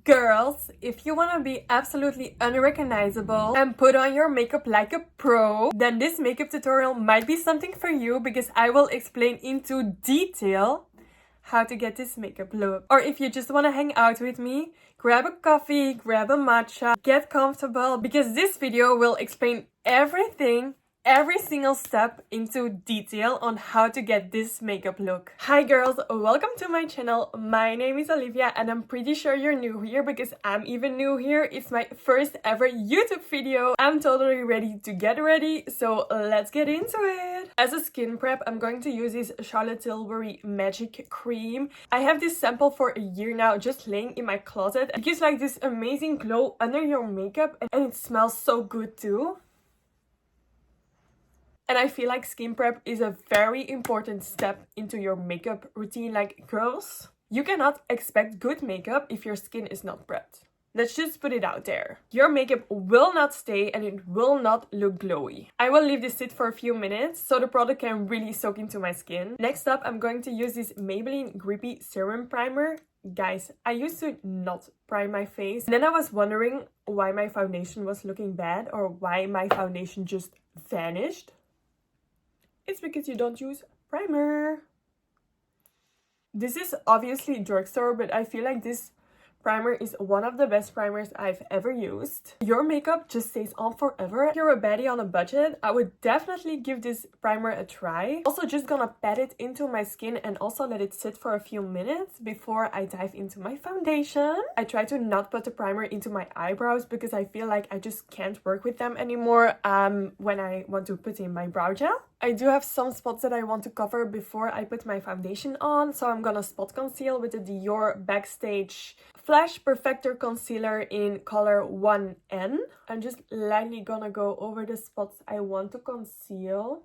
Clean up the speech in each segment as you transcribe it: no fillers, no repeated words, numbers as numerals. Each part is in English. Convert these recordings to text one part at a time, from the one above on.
Girls, if you want to be absolutely unrecognizable and put on your makeup like a pro, then this makeup tutorial might be something for you because I will explain into detail how to get this makeup look. Or if you just want to hang out with me, grab a coffee, grab a matcha, get comfortable because this video will explain everything, every single step into detail on how to get this makeup look. Hi girls, welcome to my channel. My name is Olivia and I'm pretty sure you're new here because I'm even new here. It's my first ever YouTube video. I'm totally ready to get ready, so let's get into it. As a skin prep, I'm going to use this Charlotte Tilbury Magic Cream. I have this sample for a year now just laying in my closet. It gives like this amazing glow under your makeup and it smells so good too. And I feel like skin prep is a very important step into your makeup routine. Like girls, you cannot expect good makeup if your skin is not prepped. Let's just put it out there. Your makeup will not stay and it will not look glowy. I will leave this sit for a few minutes so the product can really soak into my skin. Next up, I'm going to use this Maybelline Grippy Serum Primer. Guys, I used to not prime my face. And then I was wondering why my foundation was looking bad or why my foundation just vanished. It's because you don't use primer. This is obviously drugstore, but I feel like this primer is one of the best primers I've ever used. Your makeup just stays on forever. If you're a baddie on a budget, I would definitely give this primer a try. Also just gonna pat it into my skin and also let it sit for a few minutes before I dive into my foundation. I try to not put the primer into my eyebrows because I feel like I just can't work with them anymore when I want to put in my brow gel. I do have some spots that I want to cover before I put my foundation on, so I'm gonna spot conceal with the Dior Backstage Flash Perfector Concealer in color 1N. I'm just lightly gonna go over the spots I want to conceal.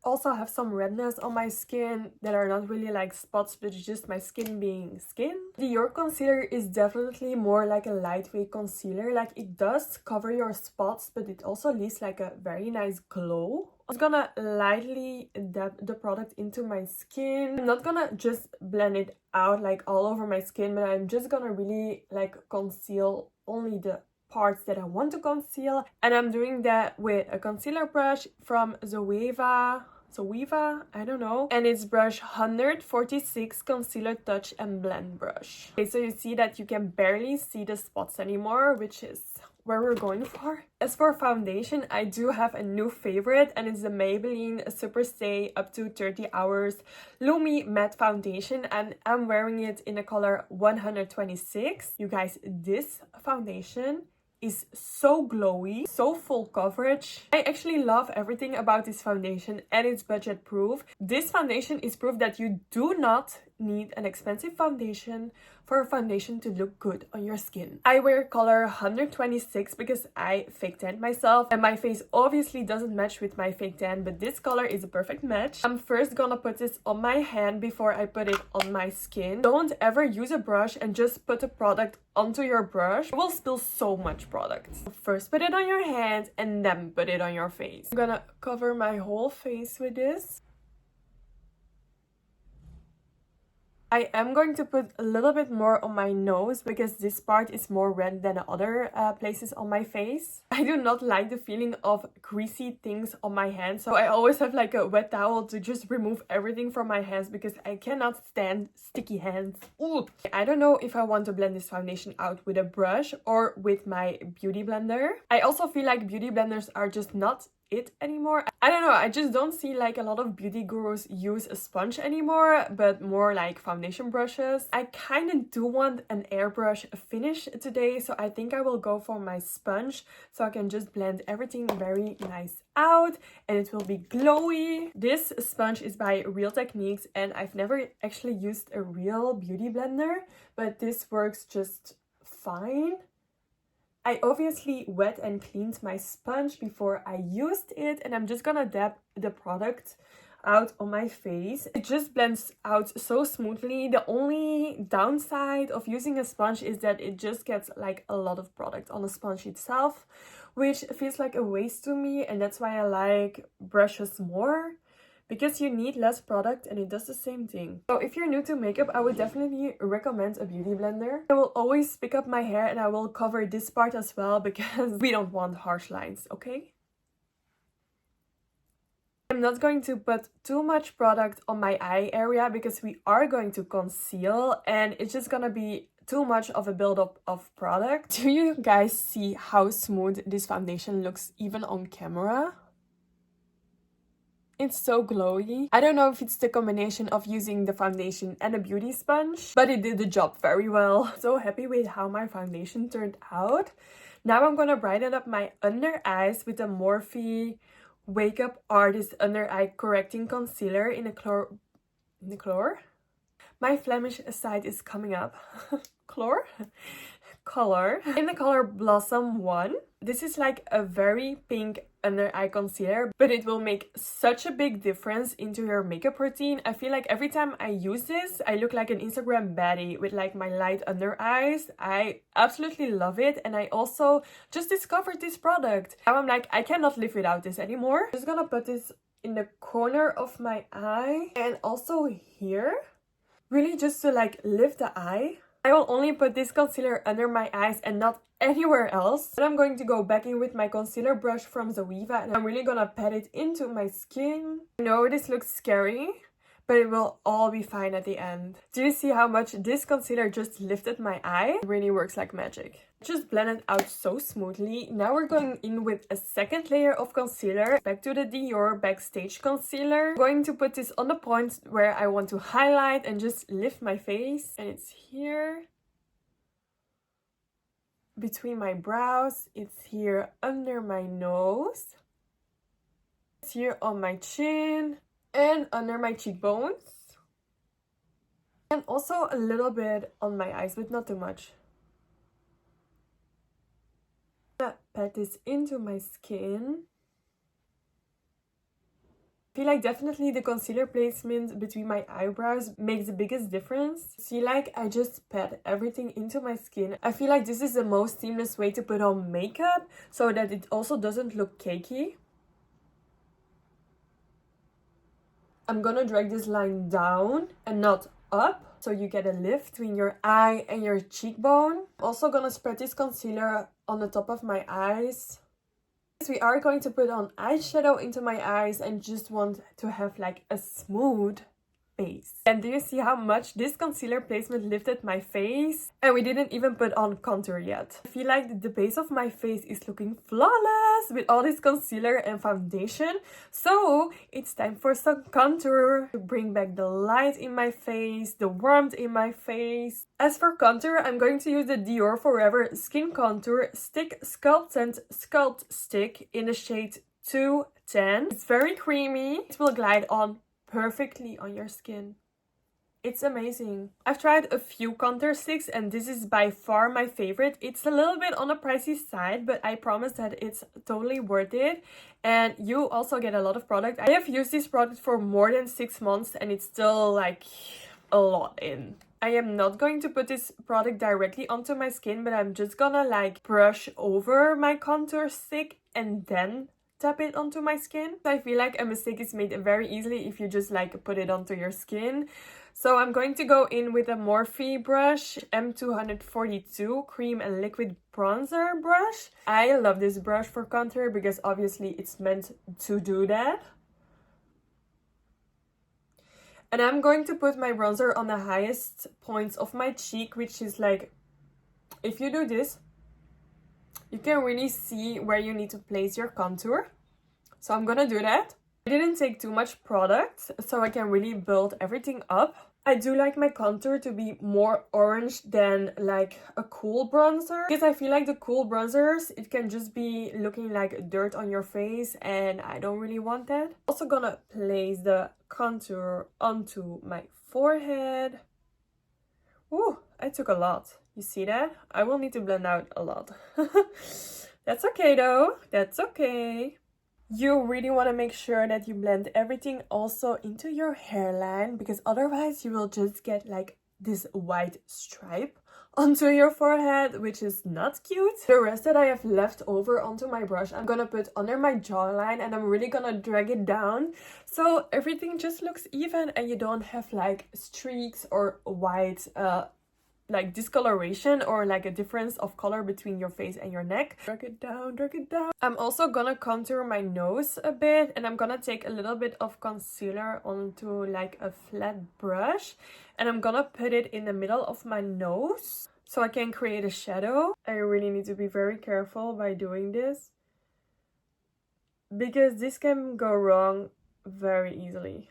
Also have some redness on my skin that are not really like spots, but it's just my skin being skin. The Dior concealer is definitely more like a lightweight concealer. Like it does cover your spots, but it also leaves like a very nice glow. I'm just gonna lightly dab the product into my skin. I'm not gonna just blend it out like all over my skin, but I'm just gonna really like conceal only the parts that I want to conceal, and I'm doing that with a concealer brush from Zoeva, I don't know, and it's brush 146 Concealer Touch and Blend brush. Okay, so you see that you can barely see the spots anymore, which is where we're going for. As for foundation, I do have a new favorite, and it's the Maybelline Super Stay Up to 30 Hours Lumi-Matte Foundation, and I'm wearing it in the color 126. You guys, this foundation is so glowy, so full coverage. I actually love everything about this foundation, and it's budget proof. This foundation is proof that you do not need an expensive foundation for a foundation to look good on your skin. I wear color 126 because I fake tanned myself and my face obviously doesn't match with my fake tan, but this color is a perfect match. I'm first gonna put this on my hand before I put it on my skin. Don't ever use a brush and just put a product onto your brush. You will spill so much product. First put it on your hand and then put it on your face. I'm gonna cover my whole face with this. I am going to put a little bit more on my nose because this part is more red than the other places on my face. I do not like the feeling of greasy things on my hands, so I always have like a wet towel to just remove everything from my hands because I cannot stand sticky hands. Ooh. I don't know if I want to blend this foundation out with a brush or with my beauty blender. I also feel like beauty blenders are just not it anymore. I don't know, I just don't see like a lot of beauty gurus use a sponge anymore, but more like foundation brushes. I kind of do want an airbrush finish today, so I think I will go for my sponge so I can just blend everything very nice out and it will be glowy. This sponge is by Real Techniques and I've never actually used a real beauty blender, but this works just fine. I obviously wet and cleaned my sponge before I used it, and I'm just gonna dab the product out on my face. It just blends out so smoothly. The only downside of using a sponge is that it just gets like a lot of product on the sponge itself, which feels like a waste to me, and that's why I like brushes more. because you need less product and it does the same thing. So if you're new to makeup, I would definitely recommend a beauty blender. I will always pick up my hair and I will cover this part as well because we don't want harsh lines, okay? I'm not going to put too much product on my eye area because we are going to conceal and it's just gonna be too much of a buildup of product. Do you guys see how smooth this foundation looks even on camera? It's so glowy. I don't know if it's the combination of using the foundation and a beauty sponge, but it did the job very well. So happy with how my foundation turned out. Now I'm gonna brighten up my under eyes with the Morphe Wakeup Artist Under Eye Correcting Concealer in the color. My Flemish side is coming up. Color in the color Blossom 1. This is like a very pink under eye concealer, but it will make such a big difference into your makeup routine. I feel like every time I use this, I look like an Instagram baddie with like my light under eyes. I absolutely love it, and I also just discovered this product. Now I'm like, I cannot live without this anymore. I'm just gonna put this in the corner of my eye and also here, really just to like lift the eye. I will only put this concealer under my eyes and not anywhere else. Then I'm going to go back in with my concealer brush from Zoeva and I'm really gonna pat it into my skin. I know this looks scary, but it will all be fine at the end. Do you see how much this concealer just lifted my eye? It really works like magic. Just blend it out so smoothly. Now we're going in with a second layer of concealer. Back to the Dior Backstage concealer. I'm going to put this on the points where I want to highlight and just lift my face. And it's here between my brows. It's here under my nose. It's here on my chin and under my cheekbones. And also a little bit on my eyes, but not too much. Pat this into my skin. I feel like definitely the concealer placement between my eyebrows makes the biggest difference. See, like I just pat everything into my skin. I feel like this is the most seamless way to put on makeup so that it also doesn't look cakey. I'm gonna drag this line down and not up, so you get a lift between your eye and your cheekbone. Also gonna spread this concealer on the top of my eyes. We are going to put on eyeshadow into my eyes and just want to have like a smooth base. And do you see how much this concealer placement lifted my face? And we didn't even put on contour yet. I feel like the base of my face is looking flawless with all this concealer and foundation. So it's time for some contour to bring back the light in my face, the warmth in my face. As for contour, I'm going to use the Dior Forever Skin Contour Stick Sculpt and Sculpt Stick in the shade 210. It's very creamy. It will glide on perfectly on your skin. It's amazing. I've tried a few contour sticks and this is by far my favorite. It's a little bit on the pricey side, but I promise that it's totally worth it. And you also get a lot of product. I have used this product for more than 6 months and it's still like a lot in. I am not going to put this product directly onto my skin, but I'm just gonna like brush over my contour stick and then tap it onto my skin. I feel like a mistake is made very easily if you just like put it onto your skin. So I'm going to go in with a Morphe brush, M242 cream and liquid bronzer brush. I love this brush for contour because obviously it's meant to do that. And I'm going to put my bronzer on the highest points of my cheek, which is like, if you do this, you can really see where you need to place your contour. So I'm gonna do that. I didn't take too much product, so I can really build everything up. I do like my contour to be more orange than like a cool bronzer, because I feel like the cool bronzers, it can just be looking like dirt on your face and I don't really want that. Also gonna place the contour onto my forehead. Ooh, I took a lot. You see that? I will need to blend out a lot. That's okay though. That's okay. You really want to make sure that you blend everything also into your hairline, because otherwise you will just get like this white stripe onto your forehead, which is not cute. The rest that I have left over onto my brush, I'm gonna put under my jawline, and I'm really gonna drag it down so everything just looks even and you don't have like streaks or white like discoloration or like a difference of color between your face and your neck. Drag it down, drag it down. I'm also gonna contour my nose a bit, and I'm gonna take a little bit of concealer onto like a flat brush, and I'm gonna put it in the middle of my nose so I can create a shadow. I really need to be very careful by doing this because this can go wrong very easily.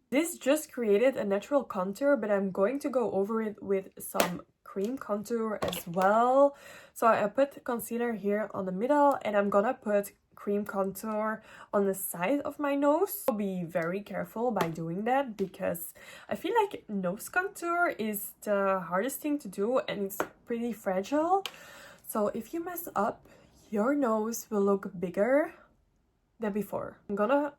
This just created a natural contour, but I'm going to go over it with some cream contour as well. So I put concealer here on the middle, and I'm gonna put cream contour on the side of my nose. I'll be very careful by doing that because I feel like nose contour is the hardest thing to do and it's pretty fragile. So if you mess up, your nose will look bigger than before. I'm gonna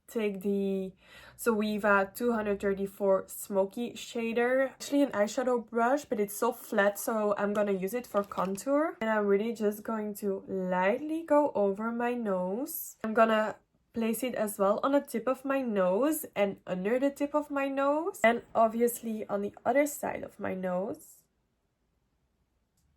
take the Zoeva 234 Smoky Shader. Actually an eyeshadow brush, but it's so flat, so I'm gonna use it for contour. And I'm really just going to lightly go over my nose. I'm gonna place it as well on the tip of my nose and under the tip of my nose. And obviously on the other side of my nose.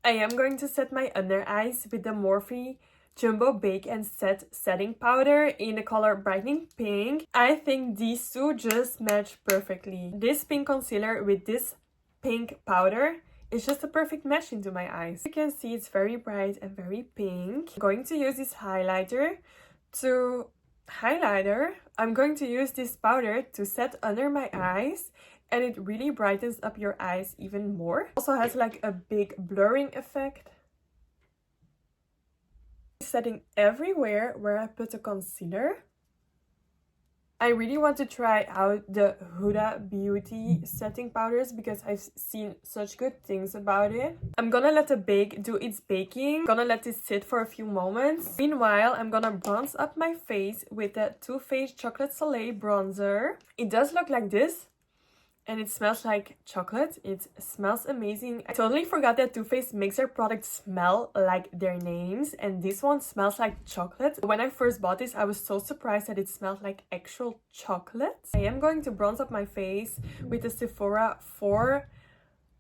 I am going to set my under eyes with the Morphe Jumbo Bake&Set setting powder in the color Brightening Pink. I think these two just match perfectly. This pink concealer with this pink powder is just a perfect match into my eyes. You can see it's very bright and very pink. I'm going to use this highlighter to highlighter. I'm going to use this powder to set under my eyes, and it really brightens up your eyes even more. Also has like a big blurring effect. Setting everywhere where I put the concealer. I really want to try out the Huda Beauty setting powders because I've seen such good things about it. I'm gonna let the bake do its baking. I'm gonna let this sit for a few moments. Meanwhile, I'm gonna bronze up my face with the Too Faced Chocolate Soleil bronzer. It does look like this. And it smells like chocolate. It smells amazing. I totally forgot that Too Faced makes their products smell like their names. And this one smells like chocolate. When I first bought this, I was so surprised that it smelled like actual chocolate. I am going to bronze up my face with the Sephora 4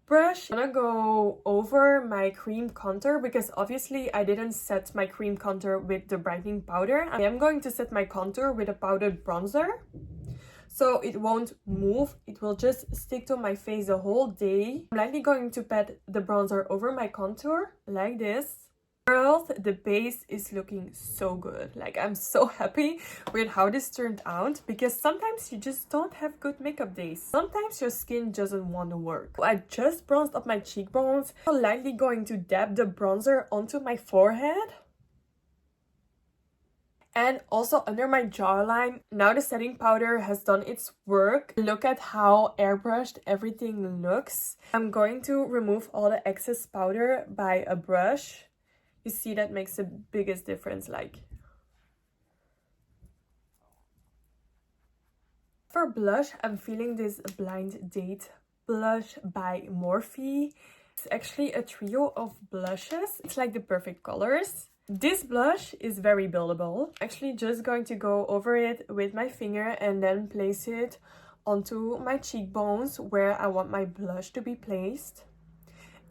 brush. I'm gonna go over my cream contour because obviously I didn't set my cream contour with the brightening powder. I am going to set my contour with a powdered bronzer. So it won't move, it will just stick to my face the whole day. I'm lightly going to pat the bronzer over my contour, like this. Girls, the base is looking so good. Like, I'm so happy with how this turned out because sometimes you just don't have good makeup days. Sometimes your skin doesn't want to work. I just bronzed up my cheekbones. I'm lightly going to dab the bronzer onto my forehead. And also under my jawline. Now the setting powder has done its work. Look at how airbrushed everything looks. I'm going to remove all the excess powder by a brush. You see, that makes the biggest difference. Like, for blush, I'm feeling this Blind Date blush by Morphe. It's actually a trio of blushes. It's like the perfect colors. This blush is very buildable. I'm actually just going to go over it with my finger and then place it onto my cheekbones where I want my blush to be placed.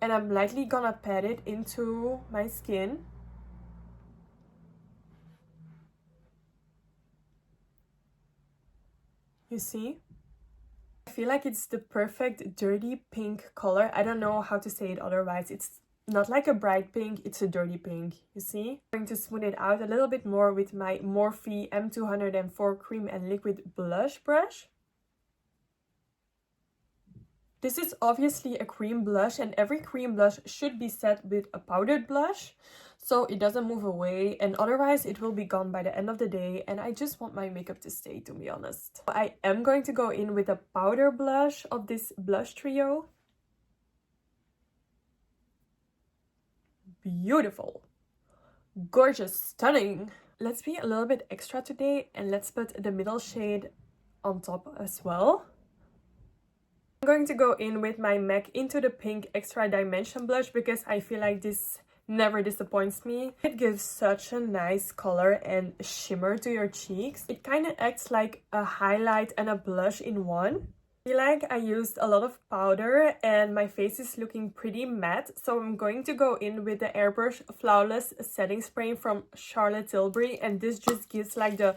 And I'm lightly gonna pat it into my skin. You see? I feel like it's the perfect dirty pink color. I don't know how to say it otherwise. It's not like a bright pink, it's a dirty pink, you see? I'm going to smooth it out a little bit more with my Morphe M204 Cream and Liquid Blush brush. This is obviously a cream blush, and every cream blush should be set with a powdered blush so it doesn't move away, and otherwise it will be gone by the end of the day, and I just want my makeup to stay, to be honest. I am going to go in with a powder blush of this blush trio. Beautiful, gorgeous, stunning. Let's be a little bit extra today and let's put the middle shade on top as well. I'm going to go in with my MAC Into the Pink Extra Dimension Blush because I feel like this never disappoints me. It gives such a nice color and shimmer to your cheeks. It kind of acts like a highlight and a blush in one. I feel like I used a lot of powder and my face is looking pretty matte, so I'm going to go in with the Airbrush Flawless Setting Spray from Charlotte Tilbury, and this just gives like the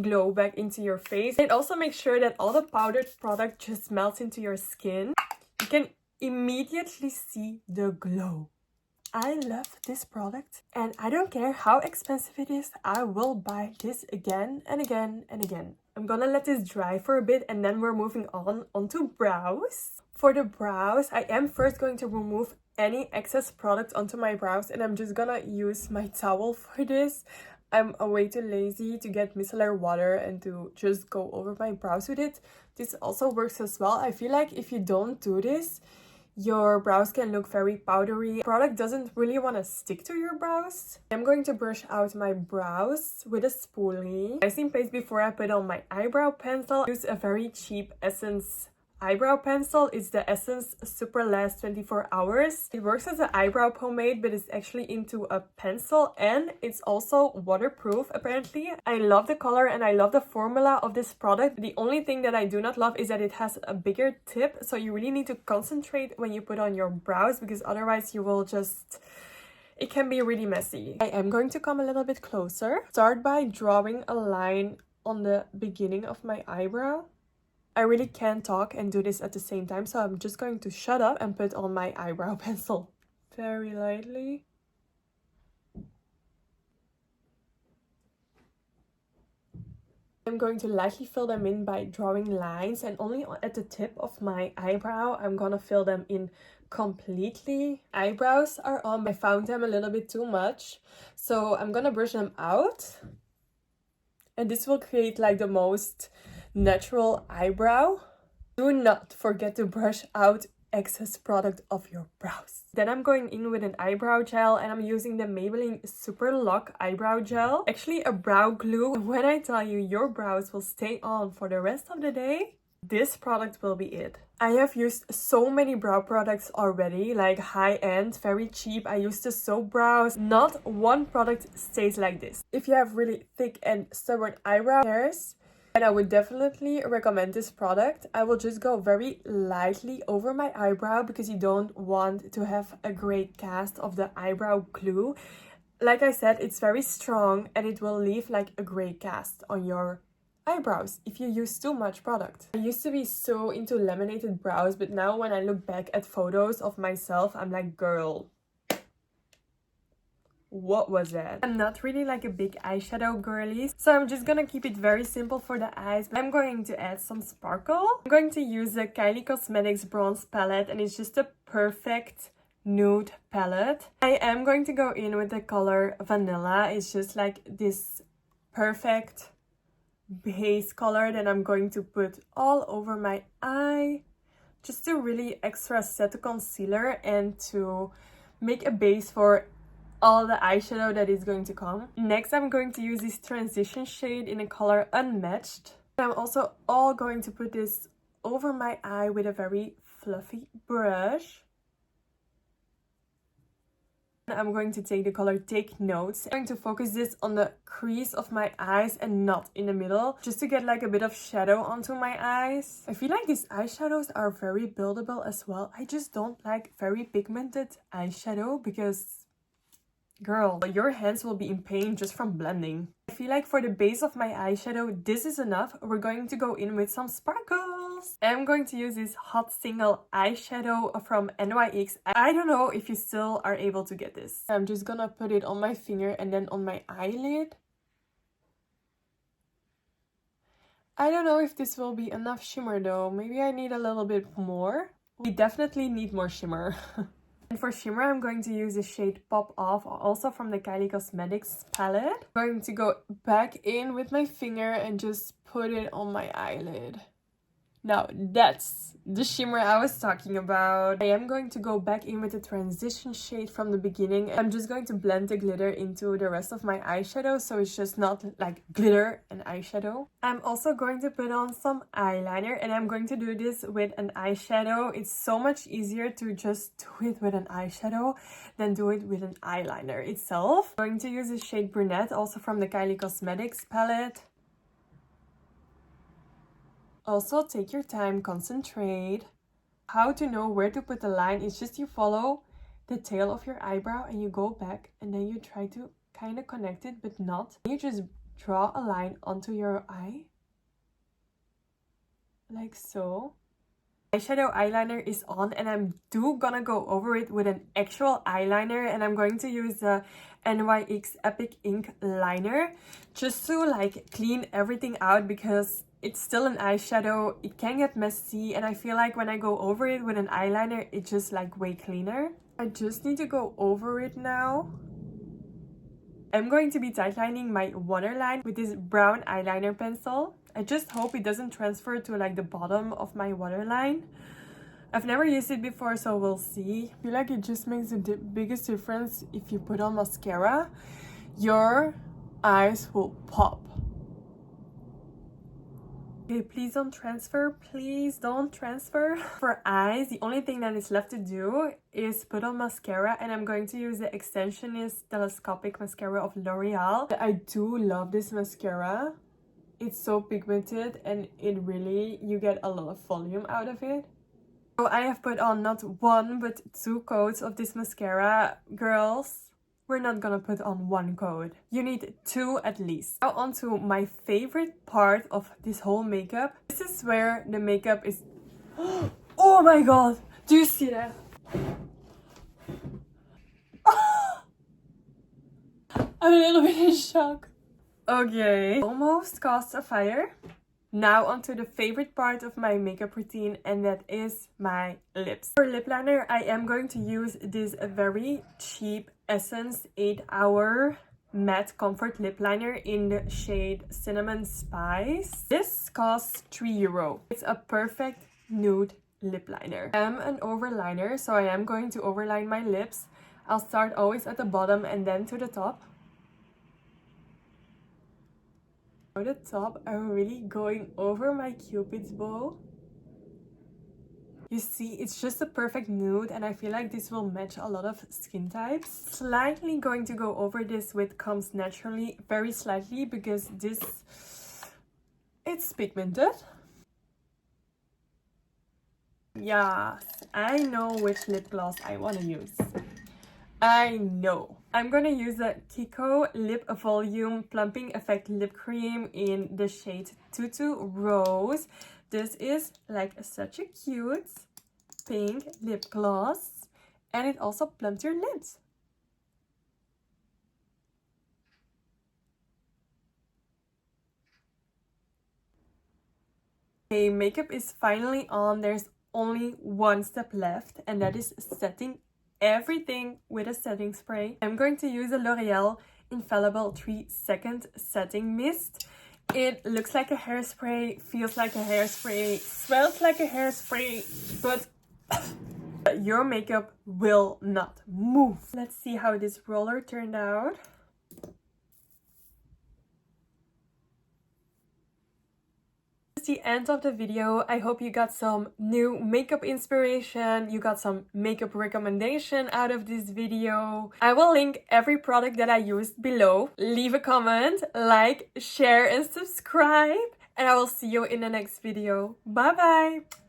glow back into your face. It also makes sure that all the powdered product just melts into your skin. You can immediately see the glow. I love this product and I don't care how expensive it is, I will buy this again and again and again. I'm gonna let this dry for a bit and then we're moving onto brows. For the brows, I am first going to remove any excess product onto my brows and I'm just gonna use my towel for this. I'm way too lazy to get micellar water and to just go over my brows with it. This also works as well. I feel like if you don't do this, your brows can look very powdery. The product doesn't really want to stick to your brows. I'm going to brush out my brows with a spoolie. Nice in place before I put on my eyebrow pencil. I use a very cheap Essence eyebrow pencil. It's the Essence Superlast 24 Hours. It works as an eyebrow pomade, but it's actually into a pencil and it's also waterproof apparently. I love the color and I love the formula of this product. The only thing that I do not love is that it has a bigger tip, so you really need to concentrate when you put on your brows because otherwise you will just... it can be really messy. I am going to come a little bit closer. Start by drawing a line on the beginning of my eyebrow. I really can't talk and do this at the same time, so I'm just going to shut up and put on my eyebrow pencil very lightly. I'm going to lightly fill them in by drawing lines, and only at the tip of my eyebrow I'm gonna fill them in completely. Eyebrows are on. I found them a little bit too much, so I'm gonna brush them out. And this will create like the most natural eyebrow. Do not forget to brush out excess product of your brows. Then I'm going in with an eyebrow gel and I'm using the Maybelline Super Lock Eyebrow Gel. Actually a brow glue. When I tell you your brows will stay on for the rest of the day, this product will be it. I have used so many brow products already, like high-end, very cheap. I used the soap brows. Not one product stays like this. If you have really thick and stubborn eyebrow hairs, and I would definitely recommend this product. I will just go very lightly over my eyebrow because you don't want to have a gray cast of the eyebrow glue. Like I said, it's very strong and it will leave like a gray cast on your eyebrows if you use too much product. I used to be so into laminated brows, but now when I look back at photos of myself, I'm like, girl, what was that? I'm not really like a big eyeshadow girly, so I'm just gonna keep it very simple for the eyes. I'm going to add some sparkle. I'm going to use the Kylie Cosmetics bronze palette and it's just a perfect nude palette. I am going to go in with the color Vanilla. It's just like this perfect base color that I'm going to put all over my eye just to really extra set the concealer and to make a base for all the eyeshadow that is going to come. Next, I'm going to use this transition shade in the color Unmatched. I'm also all going to put this over my eye with a very fluffy brush. I'm going to take the color Take Notes. I'm going to focus this on the crease of my eyes and not in the middle, just to get like a bit of shadow onto my eyes. I feel like these eyeshadows are very buildable as well. I just don't like very pigmented eyeshadow because, girl, your hands will be in pain just from blending. I feel like for the base of my eyeshadow, this is enough. We're going to go in with some sparkles. I'm going to use this Hot Single eyeshadow from NYX. I don't know if you still are able to get this. I'm just gonna put it on my finger and then on my eyelid. I don't know if this will be enough shimmer though. Maybe I need a little bit more. We definitely need more shimmer. And for shimmer, I'm going to use the shade Pop Off, also from the Kylie Cosmetics palette. I'm going to go back in with my finger and just put it on my eyelid. Now that's the shimmer I was talking about. I am going to go back in with the transition shade from the beginning. I'm just going to blend the glitter into the rest of my eyeshadow, so it's just not like glitter and eyeshadow. I'm also going to put on some eyeliner, and I'm going to do this with an eyeshadow. It's so much easier to just do it with an eyeshadow than do it with an eyeliner itself. I'm going to use the shade Brunette, also from the Kylie Cosmetics palette. Also, take your time, concentrate. How to know where to put the line is just you follow the tail of your eyebrow and you go back and then you try to kind of connect it, but not. You just draw a line onto your eye, like so. Eyeshadow eyeliner is on, and I'm gonna go over it with an actual eyeliner, and I'm going to use the NYX Epic Ink liner just to like clean everything out, because it's still an eyeshadow, it can get messy, and I feel like when I go over it with an eyeliner, it's just like way cleaner. I just need to go over it now. I'm going to be tightlining my waterline with this brown eyeliner pencil. I just hope it doesn't transfer to like the bottom of my waterline. I've never used it before, so we'll see. I feel like it just makes the biggest difference if you put on mascara. Your eyes will pop. Okay, please don't transfer. Please don't transfer. For eyes, the only thing that is left to do is put on mascara, and I'm going to use the Extensionist Telescopic Mascara of L'Oreal. I do love this mascara. It's so pigmented, and it really, you get a lot of volume out of it. So I have put on not one, but 2 coats of this mascara. Girls, we're not gonna put on 1 coat. You need 2 at least. Now onto my favorite part of this whole makeup. This is where the makeup is... Oh my god! Do you see that? I'm a little bit in shock. Okay. Almost caused a fire. Now onto the favorite part of my makeup routine, and that is my lips. For lip liner, I am going to use this very cheap Essence 8-Hour Matte Comfort Lip Liner in the shade Cinnamon Spice. This costs €3. It's a perfect nude lip liner. I am an overliner, so I am going to overline my lips. I'll start always at the bottom and then to the top. At the top, I'm really going over my Cupid's bow. You see, it's just a perfect nude, and I feel like this will match a lot of skin types. Slightly going to go over this with Comes Naturally, very slightly, because this, it's pigmented. Yes, I know which lip gloss I want to use. I know. I'm gonna use the Kiko Lip Volume Plumping Effect Lip Cream in the shade Tutu Rose. This is like such a cute pink lip gloss, and it also plumps your lips. Okay, makeup is finally on. There's only one step left, and that is setting everything with a setting spray. I'm going to use a L'Oreal Infallible 3-Second Setting Mist. It looks like a hairspray, feels like a hairspray, smells like a hairspray, but your makeup will not move. Let's see how this roller turned out. The end of the video. I hope you got some new makeup inspiration, you got some makeup recommendation out of this video. I will link every product that I used below. Leave a comment, like, share and subscribe, and I will see you in the next video. Bye bye!